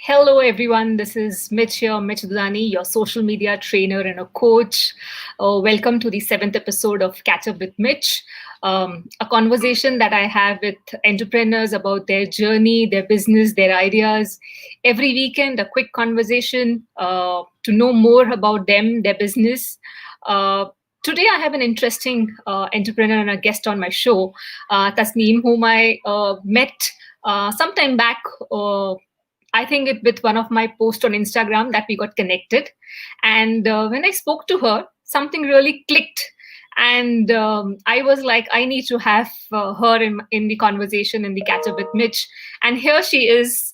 Hello, everyone. This is Mitch here, Mitch Dudani, your social media trainer and a coach. Welcome to the seventh episode of Catch Up with Mitch, a conversation that I have with entrepreneurs about their journey, their business, their ideas. Every weekend, a quick conversation to know more about them, their business. Uh, Today, I have an interesting entrepreneur and a guest on my show, Thasneem, whom I met sometime back. I think it with one of my posts on Instagram that we got connected. And when I spoke to her, something really clicked. And I was like, I need to have her in the conversation, in the catch up with Mitch. And here she is,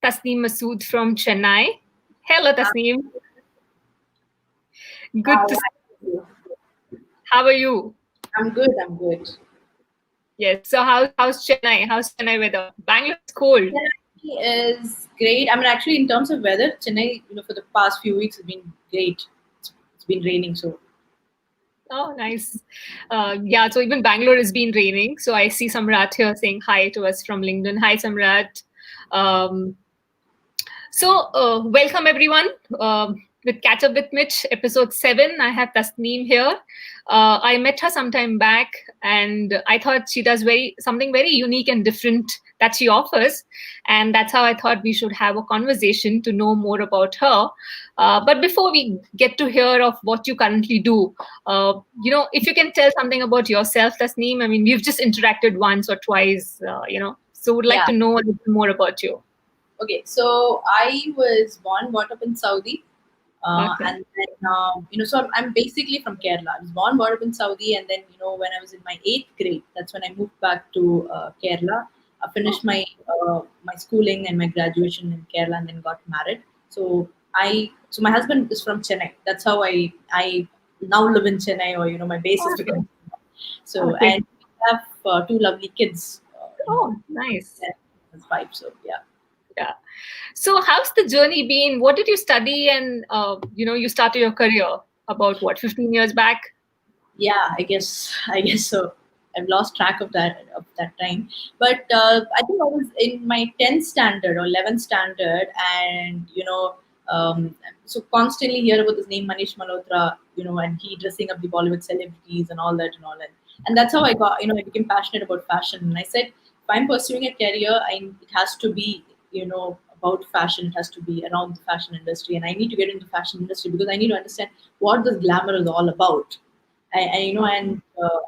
Thasneem Masood from Chennai. Hello, Thasneem. Good to see you. How are you? I'm good. I'm good. Yes. So how's Chennai? How's Chennai weather? Bangalore is cold. Chennai is great. I mean, actually, in terms of weather, Chennai, for the past few weeks has been great. It's been raining, so. Oh, nice. Yeah, so even Bangalore has been raining. So I see Samrat here saying hi to us from LinkedIn. Hi, Samrat. Welcome everyone. With Catch Up with Mitch, episode 7. I have Thasneem here. I met her sometime back, and I thought she does something very unique and different that she offers, and that's how I thought we should have a conversation to know more about her. But before we get to hear of what you currently do, if you can tell something about yourself, Thasneem. I mean, we've just interacted once or twice, so would like to know a little more about you. Okay, so I was brought up in Saudi. Okay. And then, so I'm basically from Kerala. I was brought up in Saudi, and then, when I was in my 8th grade, that's when I moved back to Kerala. I finished my schooling and my graduation in Kerala, and then got married. So my husband is from Chennai. That's how I now live in Chennai, or my base is Okay. So Okay. and we have 2 lovely kids. Nice. 5. So yeah. Yeah. So how's the journey been? What did you study? And, you started your career about 15 years back? Yeah, I guess so. I've lost track of that time. But I think I was in my 10th standard or 11th standard, and so constantly hear about this name Manish Malhotra, and he dressing up the Bollywood celebrities and all that and all that. And that's how I I became passionate about fashion. And I said, if I'm pursuing a career, it has to be, about fashion. It has to be around the fashion industry, and I need to get into the fashion industry because I need to understand what this glamour is all about. I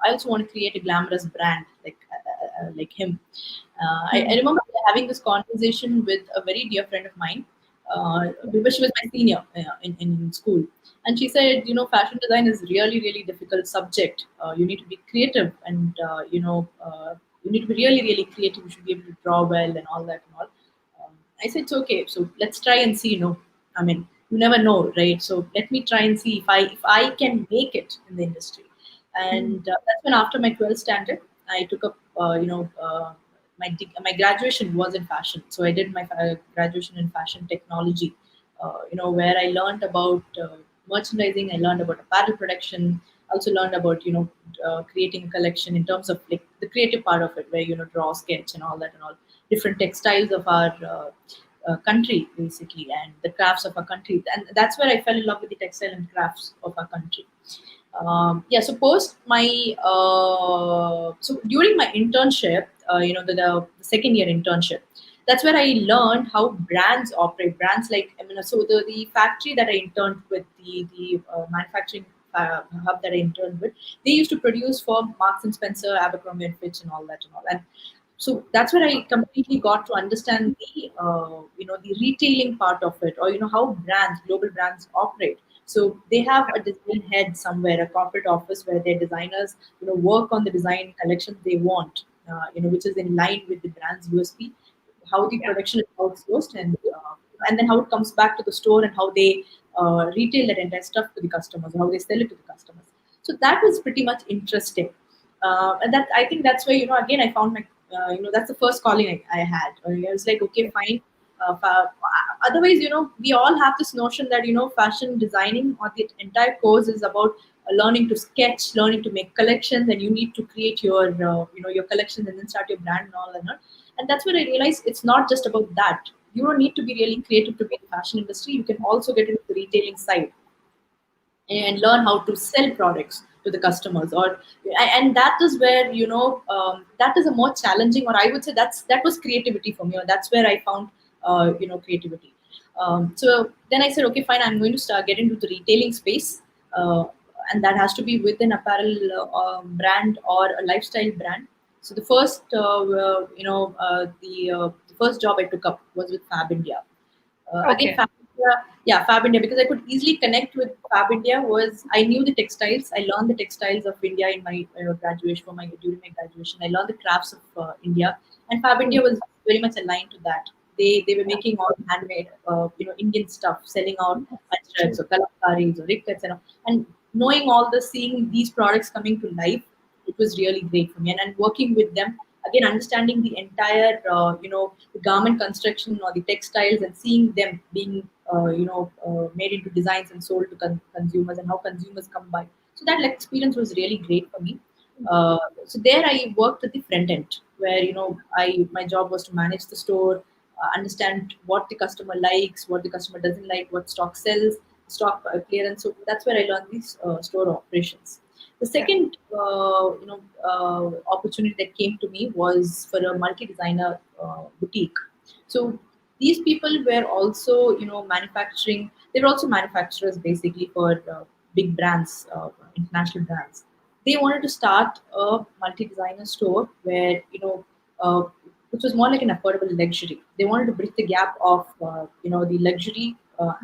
also want to create a glamorous brand like him. I remember having this conversation with a very dear friend of mine, because she was my senior in school, and she said, fashion design is really really difficult subject. You need to be creative, and you need to be really really creative. You should be able to draw well and all that and all. I said, it's okay. So let's try and see. I mean, you never know, right? So let me try and see if I can make it in the industry. And that's when after my 12th standard, I took up, my graduation was in fashion. So I did my graduation in fashion technology, where I learned about merchandising. I learned about apparel production. Also learned about creating a collection in terms of like the creative part of it, where draw, sketch, and all that and all different textiles of our country basically, and the crafts of our country, and that's where I fell in love with the textile and crafts of our country. Yeah, so post my so during my internship, the second year internship, that's where I learned how brands operate. Brands like, I mean, so the factory that I interned with, the manufacturing hub that I interned with, they used to produce for Marks and Spencer, Abercrombie and Fitch, and all that and all. And so that's where I completely got to understand the retailing part of it, or how global brands operate. So they have a design head somewhere, a corporate office where their designers work on the design collections they want, which is in line with the brand's USP, how the production is outsourced, and then how it comes back to the store, and how they retail that entire stuff to the customers, how they sell it to the customers. So that was pretty much interesting. And that, I think that's where again I found my that's the first calling I had. I was like, okay, fine. Otherwise, we all have this notion that fashion designing or the entire course is about learning to sketch, learning to make collections, and you need to create your your collections and then start your brand and all that. And that's when I realized it's not just about that. you don't need to be really creative to be in the fashion industry. You can also get into the retailing side and learn how to sell products to the customers, or and that is where that is a more challenging, or I would say that was creativity for me, or that's where I found creativity. So then I said, okay, fine, I'm going to start get into the retailing space, and that has to be with an apparel brand or a lifestyle brand. So the first the first job I took up was with Fab India. Again, Okay. Fab India, yeah, Fab India, because I could easily connect with Fab India. Was I knew the textiles. I learned the textiles of India in my graduation, during my graduation. I learned the crafts of India, and Fab Mm. India was very much aligned to that. They were Yeah. making all handmade, Indian stuff, selling out True. threads or kalakaris or rickets and all. And knowing all this, seeing these products coming to life, it was really great for me. And working with them, again, understanding the entire the garment construction or the textiles, and seeing them being made into designs and sold to consumers, and how consumers come by. So that experience was really great for me. So there I worked at the front end, where I my job was to manage the store, understand what the customer likes, what the customer doesn't like, what stock sells, stock clearance. So that's where I learned these store operations. The Yeah. second opportunity that came to me was for a multi-designer boutique. So these people were also manufacturing. They were also manufacturers basically for big brands, international brands. They wanted to start a multi-designer store where which was more like an affordable luxury. They wanted to bridge the gap of the luxury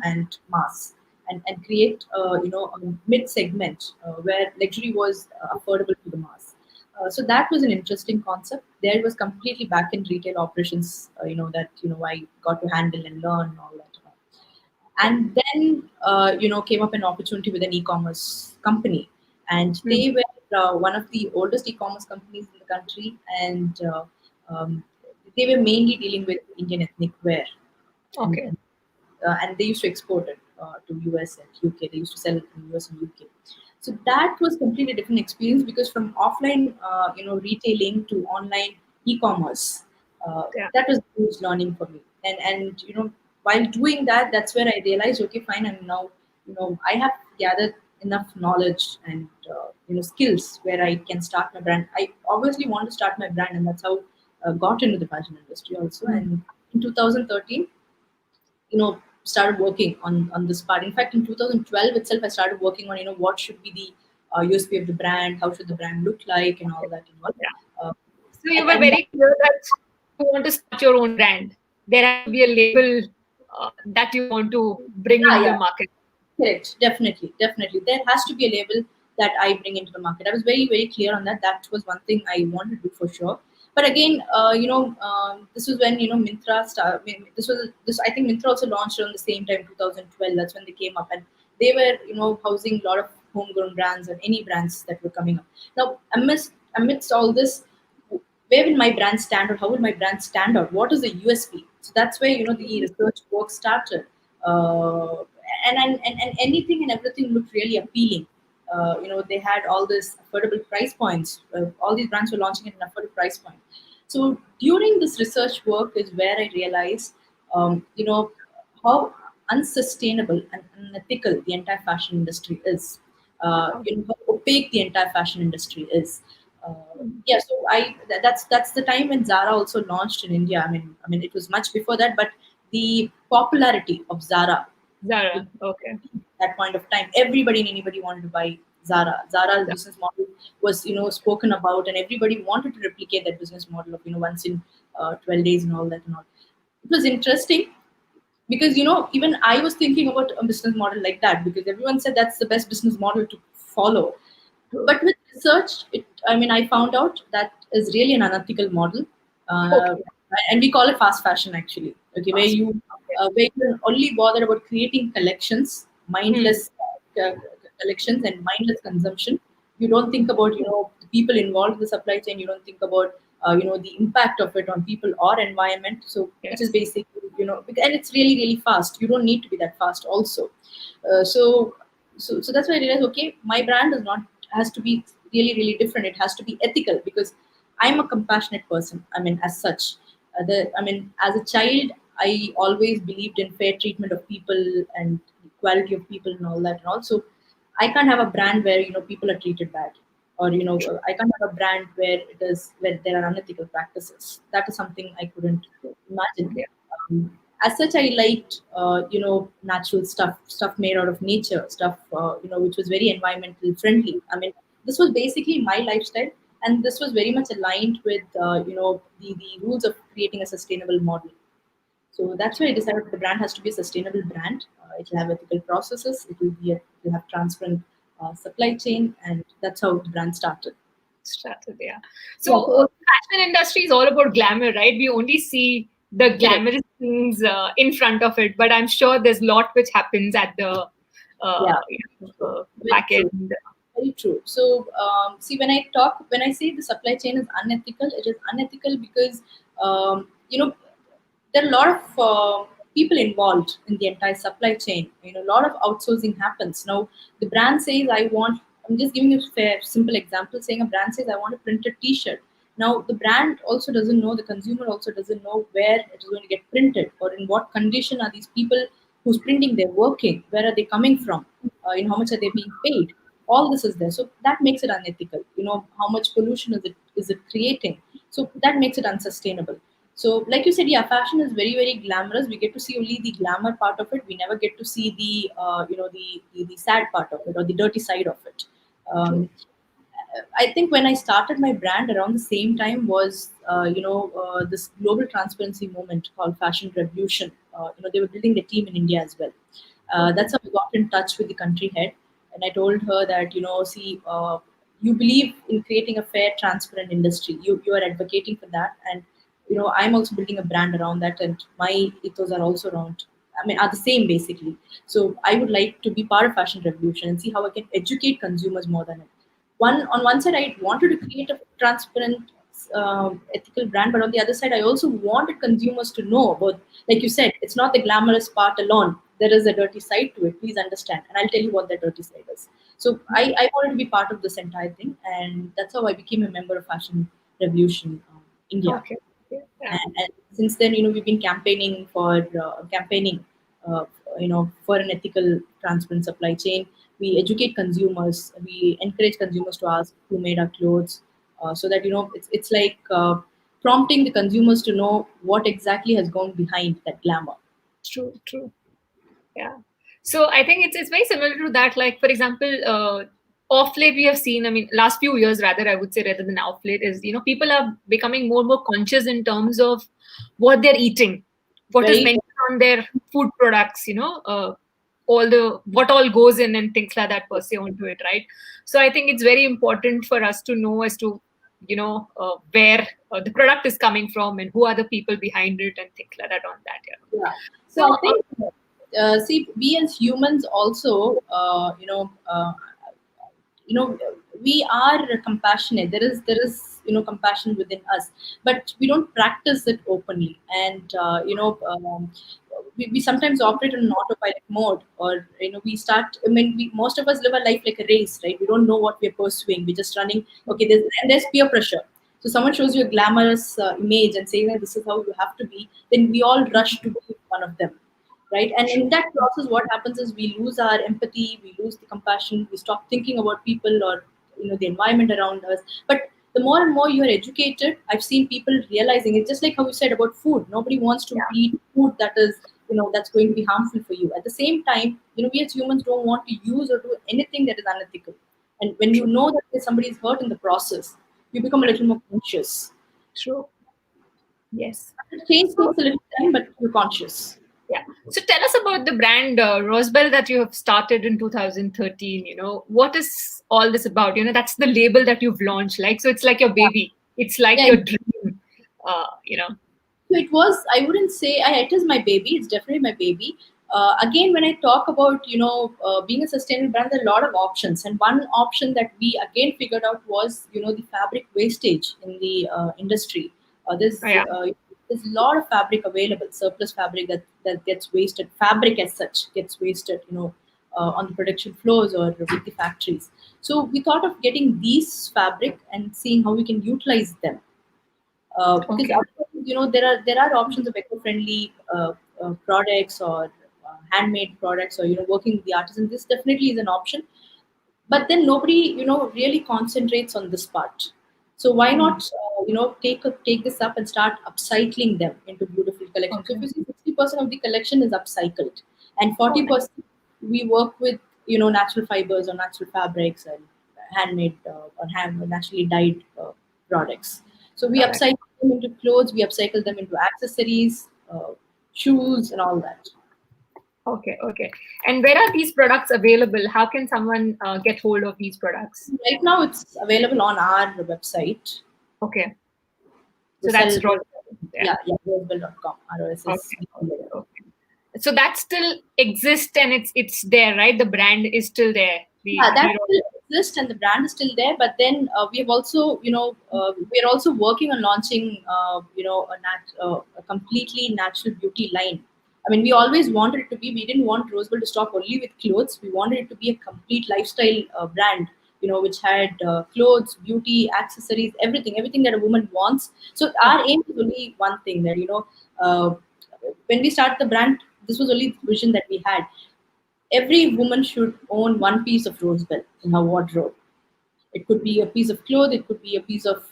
and mass, and create a mid segment where luxury was affordable to the mass. So that was an interesting concept. There it was completely back in retail operations. That I got to handle and learn all that. And then came up an opportunity with an e-commerce company, and Mm. they were one of the oldest e-commerce companies in the country, and um, they were mainly dealing with Indian ethnic wear, and Okay. and they used to export it to US and UK. They used to sell it in US and UK. So that was completely different experience, because from offline, retailing to online e-commerce, Yeah. that was huge learning for me. And while doing that, that's where I realized, okay, fine, I'm now, I have gathered enough knowledge and skills where I can start my brand. I obviously want to start my brand, and that's how got into the fashion industry also. Mm. And in 2013, started working on this part. In fact, in 2012 itself, I started working on what should be the USP of the brand, how should the brand look like, and all that and all. Yeah. Uh, So you were and very clear that you want to start your own brand. There has to be a label that you want to bring yeah, into the yeah, market. correct. Definitely, definitely. There has to be a label that I bring into the market. I was very, very clear on that. That was one thing I wanted to do for sure. But again, this was when Mintra start. This. I think Mintra also launched around the same time, 2012. That's when they came up, and they were housing a lot of homegrown brands and any brands that were coming up. Now, amidst all this, where will my brand stand, or how will my brand stand out? What is the USP? So that's where the research work started, uh, and anything and everything looked really appealing. They had all this affordable price points. All these brands were launching at an affordable price point. So during this research work is where I realized, how unsustainable and unethical the entire fashion industry is. How opaque the entire fashion industry is. Uh, yeah, so that's the time when Zara also launched in India. I mean, it was much before that, but the popularity of Zara, it, Zara. Okay. that point of time, everybody and anybody wanted to buy Zara. Zara's Yeah. business model was spoken about, and everybody wanted to replicate that business model of once in 12 days and all that and all. It was interesting, because even I was thinking about a business model like that, because everyone said that's the best business model to follow. True. But with research, I found out that is really an unethical model, uh, Okay. and we call it fast fashion actually. Okay, where Fast. you Okay. where you only bother about creating collections, Hmm. mindless collections and mindless consumption. You don't think about the people involved in the supply chain. You don't think about the impact of it on people or environment. So which is Yes. basically and it's really really fast. You don't need to be that fast also. So that's why I realized, okay, my brand is not has to be really really different. It has to be ethical, because I'm a compassionate person. I mean, as such, as a child, I always believed in fair treatment of people and equality of people and all that. And also, I can't have a brand where people are treated bad, or I can't have a brand where there are unethical practices. That is something I couldn't imagine. Yeah. As such, I liked natural stuff made out of nature, stuff which was very environmental friendly. I mean, this was basically my lifestyle, and this was very much aligned with the rules of creating a sustainable model. So that's why I decided the brand has to be a sustainable brand. It will have ethical processes. It will have transparent supply chain, and that's how the brand started. Started, yeah. Yeah. So So fashion industry is all about glamour, right? We only see the correct. glamorous things in front of it, but I'm sure there's a lot which happens at the Yeah. Very back true. end. Very true. So, see, when I say the supply chain is unethical, it is unethical because there are a lot of people involved in the entire supply chain. A lot of outsourcing happens. Now, the brand says, "I want." I'm just giving you a fair, simple example. Saying a brand says, "I want a printed T-shirt." Now, the brand also doesn't know. The consumer also doesn't know where it is going to get printed, or in what condition are these people who's printing they're working. Where are they coming from? How much are they being paid? All this is there, so that makes it unethical. How much pollution is it creating? So that makes it unsustainable. So like you said, yeah, fashion is very, very glamorous. We get to see only the glamour part of it. We never get to see the sad part of it, or the dirty side of it. True. um, I think when I started my brand around the same time was, this global transparency movement called Fashion Revolution. They were building the team in India as well. Okay. That's how we got in touch with the country head, and I told her that, see, you believe in creating a fair, transparent industry. You are advocating for that, and I'm also building a brand around that, and my ethos are also around. I mean, are the same basically. So I would like to be part of Fashion Revolution and see how I can educate consumers more than it. On one side I wanted to create a transparent, ethical brand, but on the other side I also wanted consumers to know about, like you said, it's not the glamorous part alone. There is a dirty side to it. Please understand, and I'll tell you what that dirty side is. So I wanted to be part of this entire thing, and that's how I became a member of Fashion Revolution India. Okay. Yeah. And since then, we've been campaigning uh, for an ethical, transparent supply chain. We educate consumers. We encourage consumers to ask who made our clothes, so that it's like prompting the consumers to know what exactly has gone behind that glamour. True. True. Yeah. So I think it's very similar to that. Like for example, off late we have seen. I mean, last few years rather, I would say rather than off late is people are becoming more and more conscious in terms of what they're eating, what is Very mentioned on their food products. All the what all goes in and things like that per se onto it, right? So I think it's very important for us to know as to where the product is coming from and who are the people behind it and things like that on that. Yeah. Yeah. So I So think, see, we as humans also, you know, we are compassionate. There is compassion within us, but we don't practice it openly. And we sometimes operate in an autopilot mode, or we start. I mean, most of us live a life like a race, right? We don't know what we're pursuing. We're just running. Okay, there's peer pressure. So someone shows you a glamorous image and saying that this is how you have to be, then we all rush to be one of them, right? And in that process, what happens is we lose our empathy, we lose the compassion, we stop thinking about people, or the environment around us. But the more and more you're educated, I've seen people realizing it. Just like how you said about food, nobody wants to yeah. eat food that is that's going to be harmful for you. At the same time, we as humans don't want to use or do anything that is unethical. And when you True. know that somebody is hurt in the process, you become a little more conscious. True. Yes. The change So, takes a little time, but you're conscious. yeah. So tell us about the brand ROSSBELLE that you have started in 2013. What is all this about? That's the label that you've launched. Like, so it's like your baby. It's like Yeah. your dream. Uh, you know. So it was, I wouldn't say, it is my baby. It's definitely my baby. Again, when I talk about, being a sustainable brand, there are a lot of options. And one option that we again figured out was, the fabric wastage in the industry. Oh, yeah. There's a lot of fabric available, surplus fabric that gets wasted. Fabric as such gets wasted, on the production floors or with the factories. So we thought of getting these fabric and seeing how we can utilize them, because Okay. otherwise there are options of eco-friendly products or handmade products, or working with the artisan. This definitely is an option, but then nobody really concentrates on this part. So why Hmm. not take this up and start upcycling them into beautiful collections? So if Okay. you see, 60% of the collection is upcycled, and Oh, nice. 40% we work with natural fibers or natural fabrics and handmade or hand naturally dyed products. So we Correct. upcycle them into clothes, we upcycle them into accessories, shoes, and all that. Okay. Okay. And where are these products available? How can someone get hold of these products? Right now, it's available on our website. Okay. We So sell, that's Roswell. Yeah. yeah, ROSSBELLE.com. Okay. ROSS. Okay. Okay. So that still exists and it's there, right? The brand is still there. Yeah, that The still exists and the brand is still there. But then we have also, we are also working on launching, a completely natural beauty line. I mean, we always wanted it to be. We didn't want Rosebud to stop only with clothes. We wanted it to be a complete lifestyle brand. Which had clothes, beauty, accessories, everything that a woman wants. So our Okay. aim is only one thing, that when we start the brand, this was only the vision that we had. Every woman should own one piece of Rosebell in her wardrobe. It could be a piece of cloth, it could be a piece of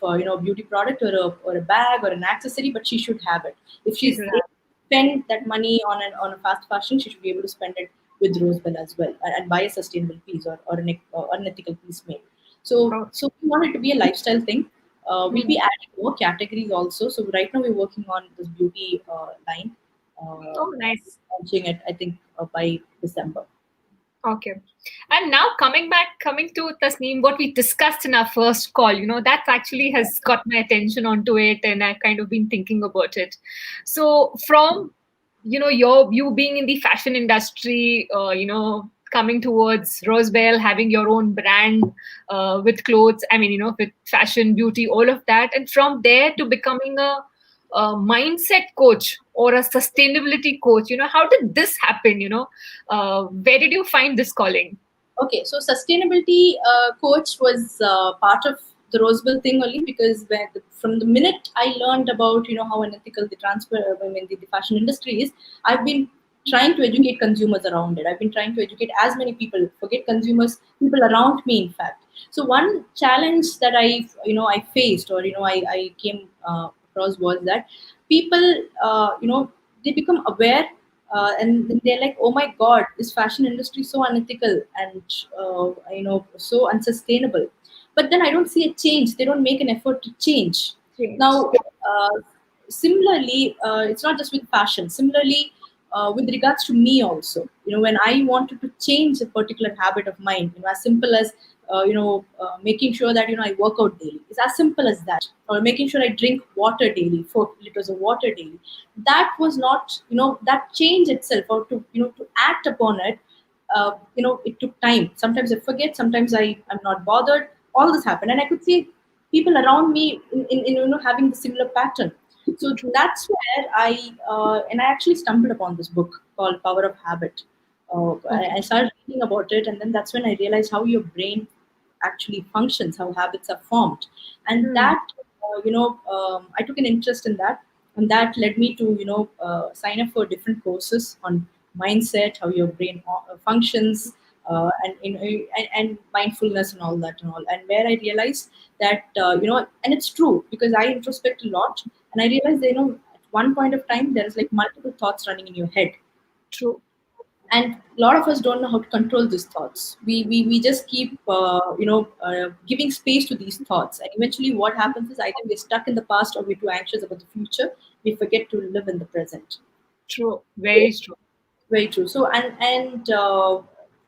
beauty product, or a bag or an accessory, but she should have it. If She she's should able to spend that money on a fast fashion, she should be able to spend it with Rosebell as well, and buy a sustainable piece, or an ethical piece made. So have. so we want it to be a lifestyle thing. We'll Okay. be adding more categories also. So right now we're working on this beauty line, Oh, nice. launching it, I think, by December. Okay. And now coming to Tasneem, what we discussed in our first call, that actually has got my attention onto it, and I've kind of been thinking about it. So from, you being in the fashion industry, coming towards Rosebell, having your own brand with clothes, I mean, with fashion, beauty, all of that, and from there to becoming a mindset coach or a sustainability coach, how did this happen? Where did you find this calling? Okay, so sustainability coach was part of the Roseville thing only, because from the minute I learned about how unethical the the fashion industry is, I've been trying to educate consumers around it. I've been trying to educate as many people, forget consumers, people around me, in fact. So one challenge that I faced, or I came across, was that people they become aware, and then they're like, oh my god, this fashion industry is so unethical and so unsustainable. But then I don't see a change. They don't make an effort to change. Change. Now, similarly, it's not just with fashion. Similarly, with regards to me also, when I wanted to change a particular habit of mine, as simple as making sure that I work out daily. It's as simple as that. Or making sure I drink water daily, 4 liters of water daily. That was not, that change itself, or to act upon it. It took time. Sometimes I forget. Sometimes I'm not bothered. All this happened, and I could see people around me in having the similar pattern. So True. that's where I actually stumbled upon this book called Power of Habit. Okay. I started reading about it, and then that's when I realized how your brain actually functions, how habits are formed, and Hmm. that I took an interest in that, and that led me to sign up for different courses on mindset, how your brain functions, and mindfulness and all that and all, and where I realized that and it's true, because I introspect a lot, and I realized that, at one point of time there is like multiple thoughts running in your head, True. and a lot of us don't know how to control these thoughts. We just keep giving space to these thoughts, and eventually what happens is either we're stuck in the past, or we're too anxious about the future. We forget to live in the present. True. Very true. Very true. So,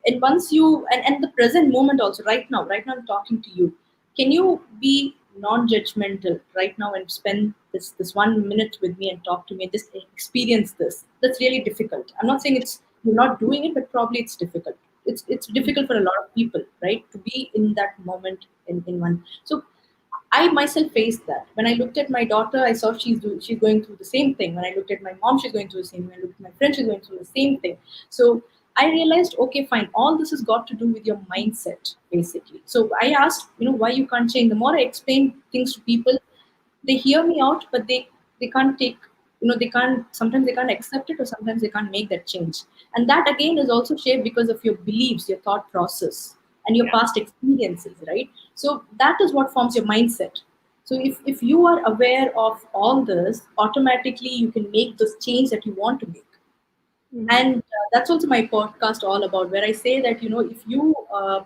and once you, and the present moment also, right now I'm talking to you. Can you be non-judgmental right now and spend this 1 minute with me and talk to me and just experience this? That's really difficult. I'm not saying it's you're not doing it, but probably it's difficult. It's difficult for a lot of people, right, to be in that moment in one. So I myself faced that. When I looked at my daughter, I saw she's going through the same thing. When I looked at my mom, she's going through the same. When I looked at my friend, she's going through the same thing. So I realized, okay, fine. All this has got to do with your mindset, basically. So I asked, why you can't change. The more I explain things to people, they hear me out, but they can't take, they can't, sometimes they can't accept it, or sometimes they can't make that change. And that again is also shaped because of your beliefs, your thought process, and your Yeah. past experiences, right? So that is what forms your mindset. So if you are aware of all this, automatically you can make this change that you want to make. Mm. And that's also my podcast all about, where I say that, if you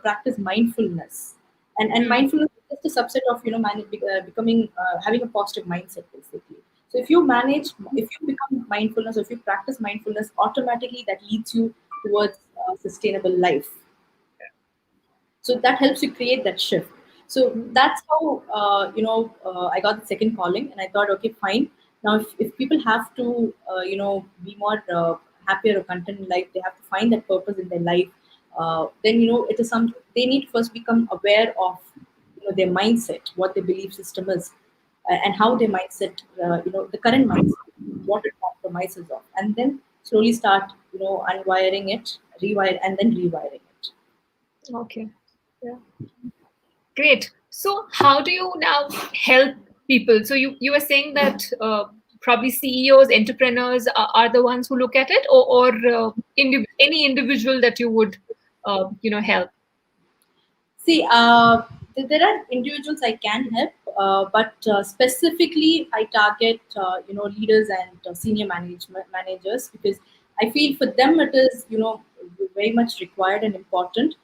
practice mindfulness, and Mm. mindfulness is just a subset of, becoming, having a positive mindset, basically. So if you manage, if you become mindfulness, or if you practice mindfulness, automatically that leads you towards sustainable life. So that helps you create that shift. So Mm. that's how, I got the second calling, and I thought, okay, fine. Now if people have to, be more happier or content in life, they have to find that purpose in their life. Then, it is some, they need to first become aware of, their mindset, what their belief system is, and how their mindset, the current mindset, what it compromises of, and then slowly start, unwiring it, rewire, and then rewiring it. Okay. Yeah. Great. So, how do you now help people? So, you were saying that probably CEOs, entrepreneurs are the ones who look at it, or any individual that you would, help. See, there are individuals I can help, but specifically I target, leaders and senior management managers, because I feel for them it is, very much required and important.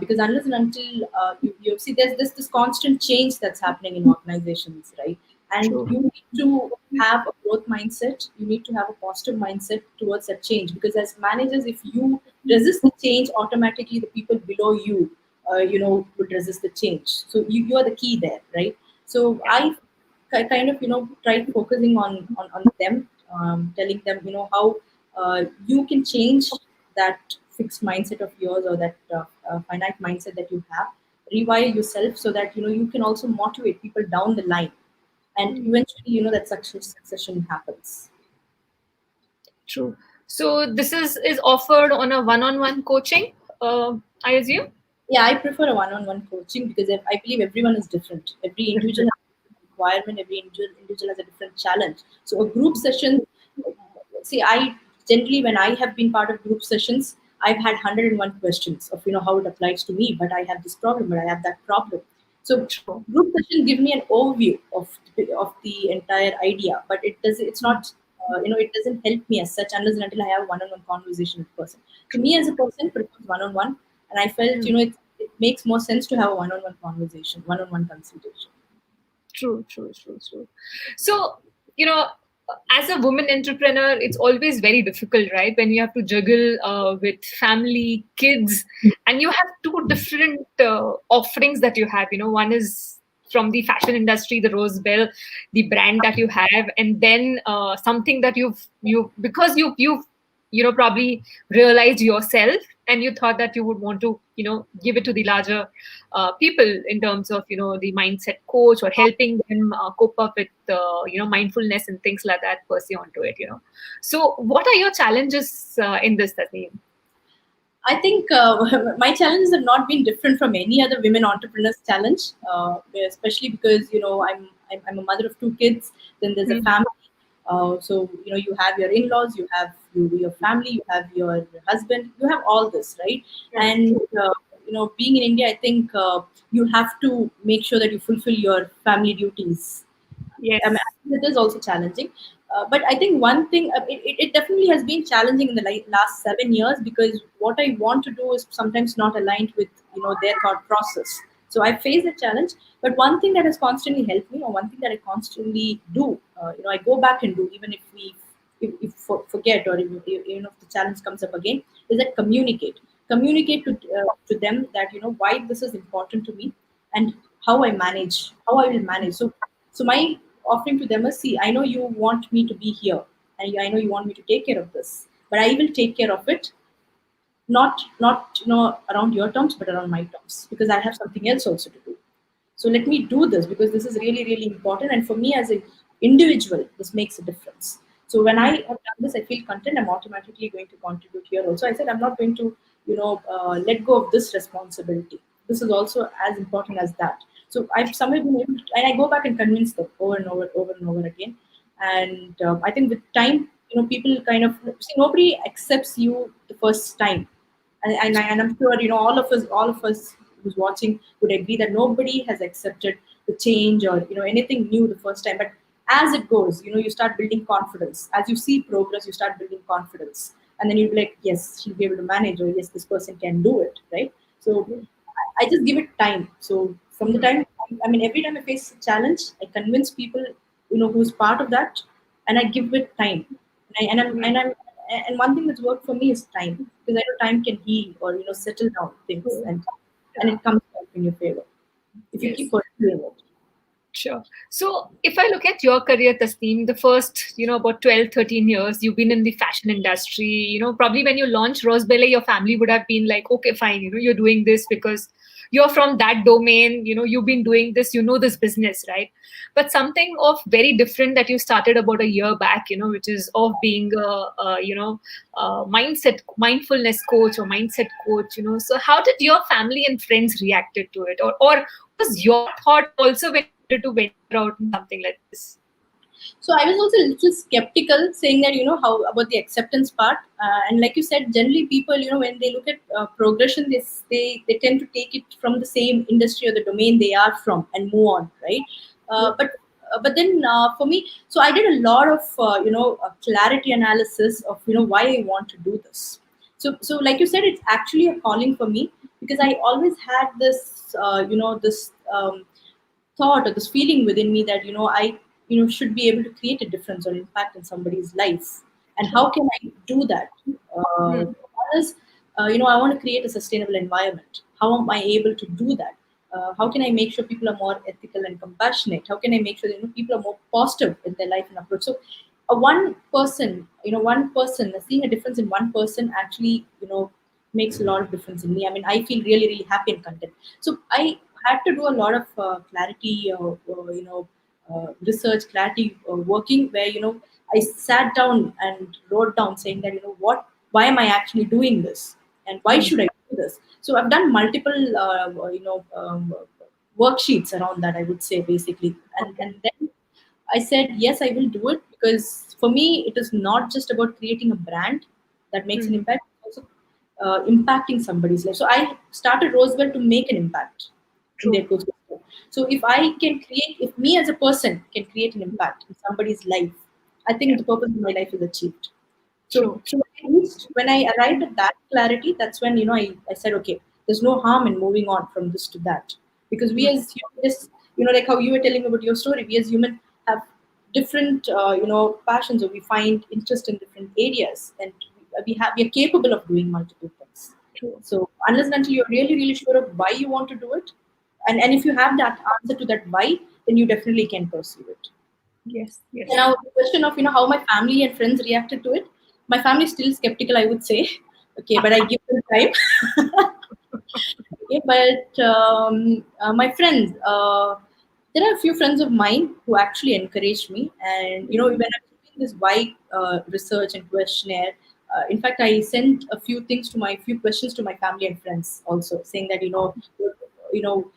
Because unless and until, you see, there's this constant change that's happening in organizations, right? And True. you need to have a growth mindset. You need to have a positive mindset towards that change, because as managers, if you resist the change, automatically the people below you, would resist the change. So you are the key there, right? So Yeah. I kind of, tried focusing on them, telling them, how you can change that fixed mindset of yours, or that finite mindset that you have, rewire yourself, so that, you can also motivate people down the line, and Mm. eventually, that succession happens. True. So, this is offered on a one-on-one coaching, I assume. Yeah, I prefer a one-on-one coaching, because I believe everyone is different. Every individual has a different requirement. Every individual has a different challenge. So a group session, see, I generally, when I have been part of group sessions, I've had 101 questions of, how it applies to me. But I have this problem, but I have that problem. So True. group sessions give me an overview of the entire idea, but it's not, it doesn't help me as such, unless and until I have a one-on-one conversation with the person. So True. me as a person prefers one-on-one, and I felt, Mm. it makes more sense to have a one-on-one conversation, one-on-one consultation. True, true, true, true. So, you know, as a woman entrepreneur, it's always very difficult, right? When you have to juggle with family, kids, and you have two different offerings that you have. One is from the fashion industry, the Rose Bell, the brand that you have, and then something that because you've probably realized yourself, and you thought that you would want to give it to the larger people in terms of the mindset coach, or helping them cope up with mindfulness and things like that, pursue onto it. So what are your challenges in this, Thasneem? I think my challenges have not been different from any other women entrepreneurs challenge, especially because, I'm a mother of two kids. Then there's a Mhm. family. So, you have your in-laws, you have your family, you have your husband, you have all this, right? Yeah, And true. being in India, I think you have to make sure that you fulfill your family duties. I mean, Yes. it is also challenging. But I think one thing, it definitely has been challenging in the last 7 years, because what I want to do is sometimes not aligned with, their thought process. So I face the challenge. But one thing that has constantly helped me, or one thing that I constantly do, I go back and do, even if we if forget, or even if the challenge comes up again, is that communicate to them that, why this is important to me, and how I will manage. So my offering to them is, see, I know you want me to be here, and I know you want me to take care of this, but I will take care of it, not around your terms, but around my terms, because I have something else also to do. So let me do this, because this is really, really important, and for me as a individual, this makes a difference. So when I Mm. have done this, I feel content. I'm automatically going to contribute here also. I said I'm not going to, let go of this responsibility. This is also as important as that. So I've somewhere been able to, and I go back and convince them over and over and over again. And I think with time, people kind of see, nobody accepts you the first time. And I'm sure all of us who's watching would agree that nobody has accepted the change or anything new the first time. But as it goes, you start building confidence. As you see progress, you start building confidence, and then you'll be like, yes, she'll be able to manage, or yes, this person can do it, right? So I just give it time. So from the time, I mean, every time I face a challenge, I convince people, who's part of that, and I give it time. And one thing that's worked for me is time, because I know time can heal or settle down things, and it comes back in your favor if you keep Yes. pursuing it. Sure. So if I look at your career, Tasneem, the first, about 12, 13 years, you've been in the fashion industry. Probably when you launched ROSSBELLE, your family would have been like, okay, fine, you're doing this because you're from that domain, you've been doing this, this business, right? But something of very different that you started about a year back, which is of being mindfulness coach or mindset coach. So how did your family and friends reacted to it? Or was your thought also when you wanted to venture out in something like this? So I was also a little skeptical, saying that how about the acceptance part, and like you said, generally people when they look at progression, they tend to take it from the same industry or the domain they are from and move on, right? But then for me, so I did a lot of clarity analysis of why I want to do this. So like you said, it's actually a calling for me, because I always had this thought or this feeling within me that I should be able to create a difference or impact in somebody's life. And how can I do that? Hmm. One is, I want to create a sustainable environment. How am I able to do that? How can I make sure people are more ethical and compassionate? How can I make sure that people are more positive in their life and approach? So one person seeing a difference in one person actually makes a lot of difference in me. I mean, I feel really, really happy and content. So I had to do a lot of clarity, research, clarity working, where I sat down and wrote down, saying that why am I actually doing this, and why Hmm. should I do this? So I've done multiple worksheets around that, I would say, basically, Okay. and then I said, yes, I will do it, because for me, it is not just about creating a brand that makes an Hmm. impact, it's also impacting somebody's life. So I started Rosewell to make an impact in their True. ecosystem. So if me as a person can create an impact in somebody's life, I think Yeah. the purpose of my life is achieved. So, True. so when I arrived at that clarity, that's when I said, okay, there's no harm in moving on from this to that, because we Hmm. as humans, like how you were telling about your story, we as humans have different passions, or we find interest in different areas, and we are capable of doing multiple things. True. So unless and until you're really, really sure of why you want to do it, and if you have that answer to that why, then you definitely can pursue it. Yes. And Yes. now the question of how my family and friends reacted to it. My family is still skeptical, I would say. Okay, but I give them time. Okay, but my friends, there are a few friends of mine who actually encouraged me. And when I was doing this why research and questionnaire, in fact, I sent a few questions to my family and friends also, saying that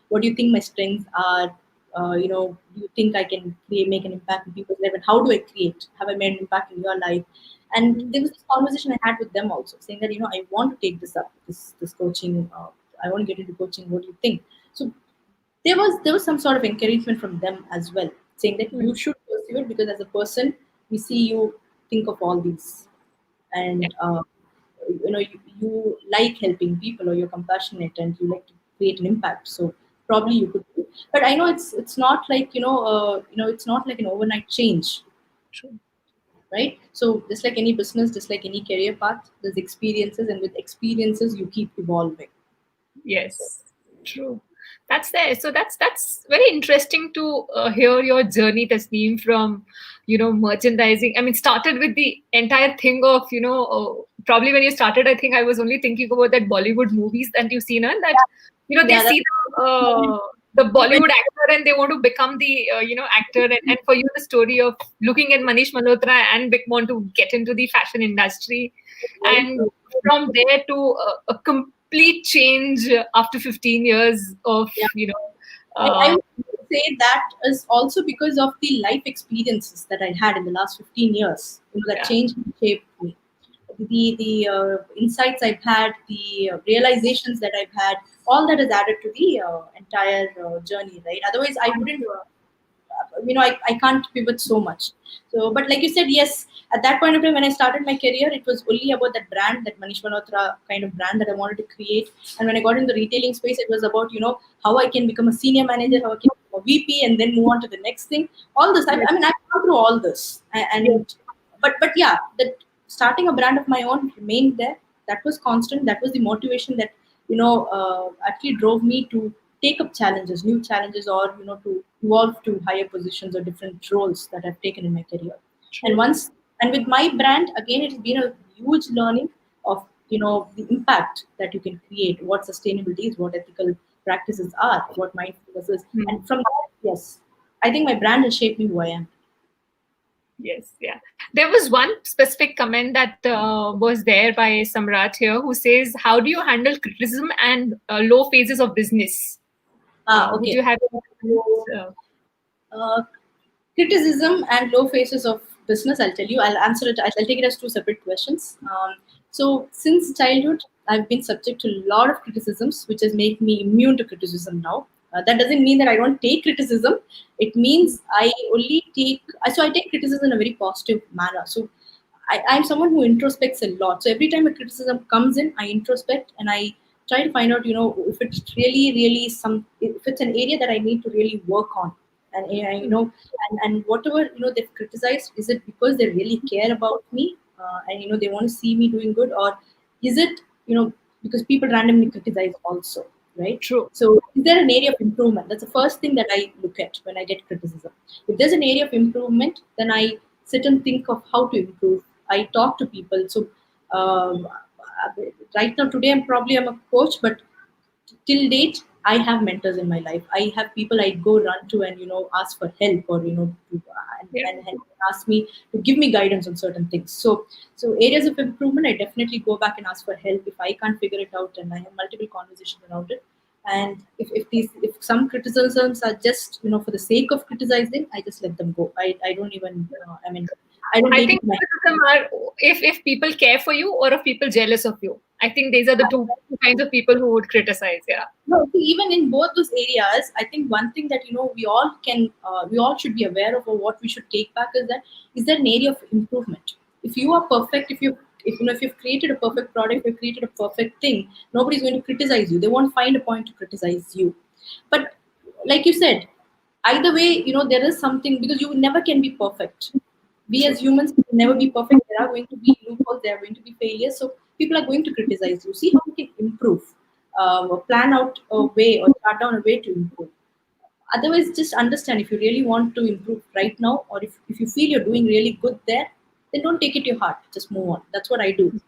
what do you think my strengths are? Do you think I can make an impact in people's life? And how do I create? Have I made an impact in your life? And Hmm. there was this conversation I had with them also, saying that I want to take this up, this coaching. I want to get into coaching. What do you think? So there was some sort of encouragement from them as well, saying that Hmm. you should pursue it, because as a person, we see you think of all these, Yeah. and you like helping people, or you're compassionate, and you like to create an impact. So probably you could do. But I know it's not like it's not like an overnight change, True. right? So just like any business, just like any career path, there's experiences, and with experiences you keep evolving. Yes, true. That's there. So that's very interesting to hear your journey, Tasneem, from merchandising. I mean, started with the entire thing of probably when you started, I think I was only thinking about that Bollywood movies that you've seen, and that they Yeah, see the when, Bollywood actor and they want to become the actor, and for you the story of looking at Manish Malhotra and want to get into the fashion industry, very and true. from there to a complete change after 15 years of Yeah. I uh, would say that is also because of the life experiences that I had in the last 15 years. That changed and shaped me. The insights I've had, the realizations that I've had, all that is added to the entire journey, right? Otherwise, I wouldn't. I can't pivot so much. So, but like you said, yes, at that point of time when I started my career, it was only about that brand, that Manish Malhotra kind of brand that I wanted to create. And when I got in the retailing space, it was about how I can become a senior manager, how I can become a VP, and then move on to the next thing. All this, I mean, I've gone through all this, and but yeah, that starting a brand of my own remained there. That was constant. That was the motivation that actually drove me to take up challenges, new challenges, or to evolve to higher positions or different roles that I've taken in my career. And with my brand, again, it's been a huge learning of the impact that you can create, what sustainability is, what ethical practices are, what mindfulness is, and from that, yes, I think my brand has shaped me who I am. Yes, yeah. There was one specific comment that was there by Samrat here, who says, "How do you handle criticism and low phases of business?" Would Okay. you have? Uh, Criticism and low phases of business, I'll tell you. I'll answer it. I'll take it as two separate questions. So since childhood, I've been subject to a lot of criticisms, which has made me immune to criticism now. That doesn't mean that I don't take criticism. It means I only take. So I take criticism in a very positive manner. So I'm someone who introspects a lot. So every time a criticism comes in, I introspect and I try to find out, if it's really if it's an area that I need to really work on. And and whatever they've criticized, is it because they really care about me, and they want to see me doing good, or is it because people randomly criticize also, right? True. So is there an area of improvement? That's the first thing that I look at when I get criticism. If there's an area of improvement, then I sit and think of how to improve. I talk to people. So um, right now, today, I'm a coach, but till date, I have mentors in my life. I have people I go run to and ask for help, or and ask me to give me guidance on certain things. So areas of improvement, I definitely go back and ask for help if I can't figure it out, and I have multiple conversations around it. And if some criticisms are just for the sake of criticizing, I just let them go. I don't even I don't I take think it. criticism are if people care for you or if people jealous of you. I think these are the two kinds of people who would criticize. Yeah. No, see, even in both those areas, I think one thing that we all should be aware of, or what we should take back, is that is there an area of improvement. If you are perfect, if you've created a perfect product, if you've created a perfect thing, nobody's going to criticize you. They won't find a point to criticize you. But like you said, either way, there is something, because you never can be perfect. We as humans can never be perfect. There are going to be loopholes, there are going to be failures. So people are going to criticize you. See how you can improve, or plan out a way, or chart down a way to improve. Otherwise, just understand, if you really want to improve right now, or if you feel you're doing really good there, then don't take it to heart. Just move on. That's what I do.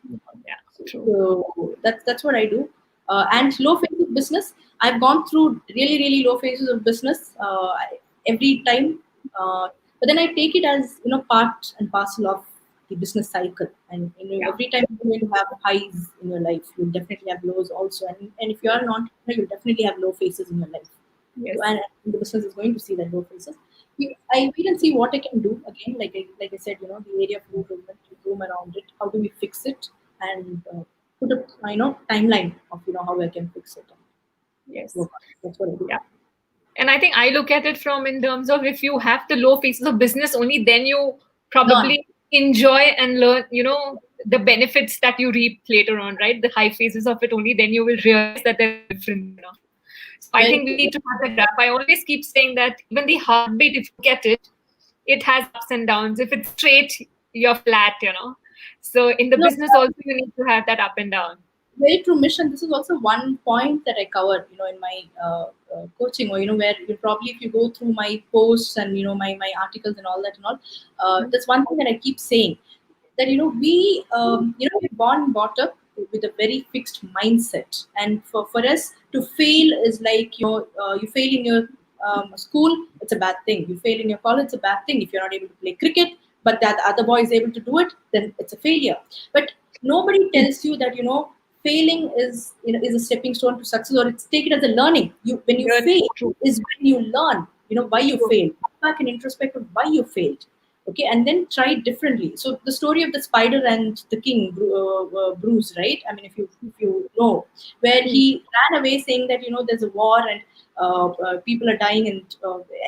Yeah. True. So that's what I do. And low phase of business, I've gone through really low phases of business every time, but then I take it as part and parcel of the business cycle. And every time you're going to have highs in your life, you'll definitely have lows also. And if you're an entrepreneur, you'll definitely have low phases in your life. Yes. And the business is going to see that low phases. I wait and see what I can do again. Like I said, the area of improvement, room around it. How do we fix it, and put a timeline of how I can fix it. Yes. That's what I do. Yeah. And I think I look at it from in terms of, if you have the low phases of business, only then you probably enjoy and learn, the benefits that you reap later on, right? The high phases of it, only then you will realize that there's a difference. So I think we need to have that graph. I always keep saying that even the heartbeat, if you look at it, it has ups and downs. If it's straight, you're flat, So in the business also, you need to have that up and down. Very true, Mission. This is also one point that I covered, in my coaching, or where you probably, if you go through my posts and my articles and all that and all, that's one thing that I keep saying, that we're born and brought up with a very fixed mindset, and for us to fail is like you fail in your school, it's a bad thing. You fail in your college, it's a bad thing. If you're not able to play cricket, but that other boy is able to do it, then it's a failure. But nobody tells you that failing is a stepping stone to success, or it's take it as a learning. When you fail is when you learn. why you failed. Go back and introspect of why you failed. Okay, and then try it differently. So the story of the spider and the king, Bruce, right? I mean, if you know, where he ran away saying that there's a war and people are dying and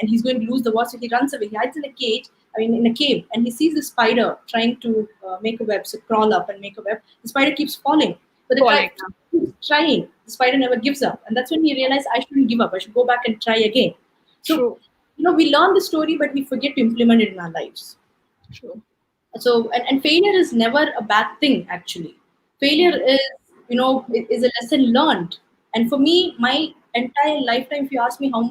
he's going to lose the war, so he runs away. He hides in a cage. I mean, in a cave, and he sees the spider trying to make a web, so crawl up and make a web. The spider keeps falling, but the guy keeps trying. The spider never gives up, and that's when he realized I shouldn't give up. I should go back and try again. So. True. We learn the story, but we forget to implement it in our lives. True. So, and failure is never a bad thing, actually. Failure is a lesson learned. And for me, my entire lifetime, if you ask me how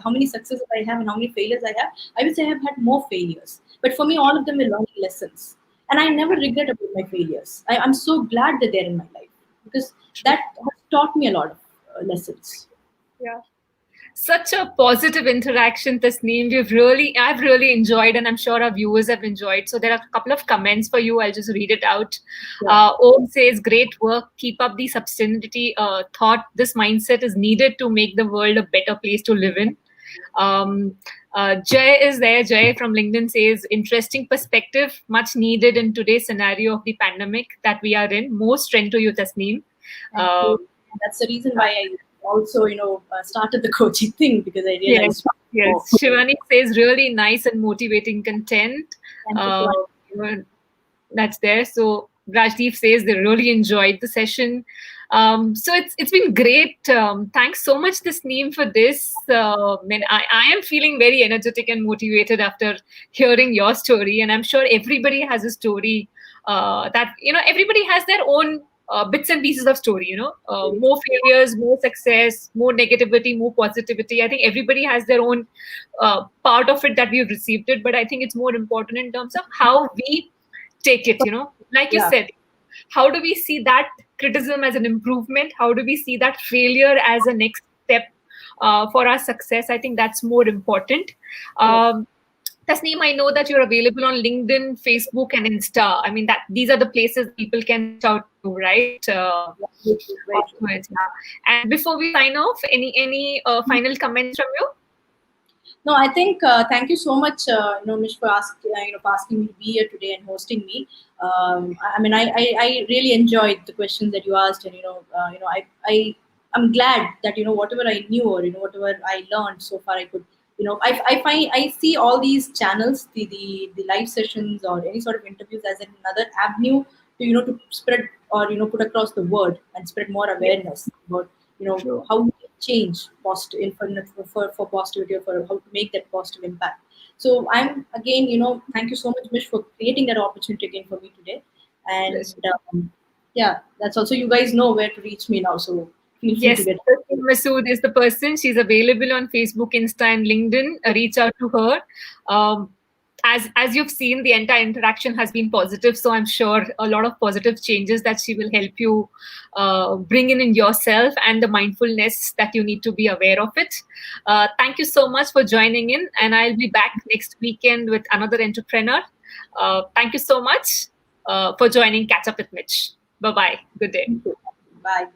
many successes I have and how many failures I have, I would say I have had more failures. But for me, all of them were learning lessons. And I never regret about my failures. I'm so glad that they're in my life because that has taught me a lot of lessons. Yeah. Such a positive interaction, Thasneem. I've really enjoyed, and I'm sure our viewers have enjoyed. So there are a couple of comments for you. I'll just read it out. Yeah. Om says, "Great work. Keep up the sustainability thought. This mindset is needed to make the world a better place to live in." Jay is there. Jay from LinkedIn says, "Interesting perspective, much needed in today's scenario of the pandemic that we are in. More strength to you, Thasneem." That's the reason why I also, started the coaching thing, because I realized. Yes. Shivani says, "Really nice and motivating content." That's there. So Rajdeep says they really enjoyed the session. So it's been great. Thanks so much, Thasneem, for this. I am feeling very energetic and motivated after hearing your story, and I'm sure everybody has a story that everybody has their own bits and pieces of story. More failures, more success, more negativity, more positivity. I think everybody has their own part of it that we've received it, but I think it's more important in terms of how we take it. Like you said, how do we see that criticism as an improvement? How do we see that failure as a next step for our success? I think that's more important. Thasneem, I know that you're available on LinkedIn, Facebook, and Insta. I mean, these are the places people can reach out to, right? And before we sign off, any final comments from you? No, I think thank you so much, Mish, for asking me to be here today and hosting me. I mean, I really enjoyed the questions that you asked, and I'm glad that whatever I knew or whatever I learned so far, I could. I see all these channels, the live sessions or any sort of interviews as another avenue to spread or put across the word and spread more awareness about how we can change positive for positivity, or for how to make that positive impact. So I'm again, thank you so much, Mish, for creating that opportunity again for me today. And that's also, you guys know where to reach me now. So feel free to get. Masood is the person. She's available on Facebook, Insta, and LinkedIn. Reach out to her. As you've seen, the entire interaction has been positive. So I'm sure a lot of positive changes that she will help you bring in yourself, and the mindfulness that you need to be aware of it. Thank you so much for joining in, and I'll be back next weekend with another entrepreneur. Thank you so much for joining Catch Up with Mitch. Bye-bye. Good day. Bye.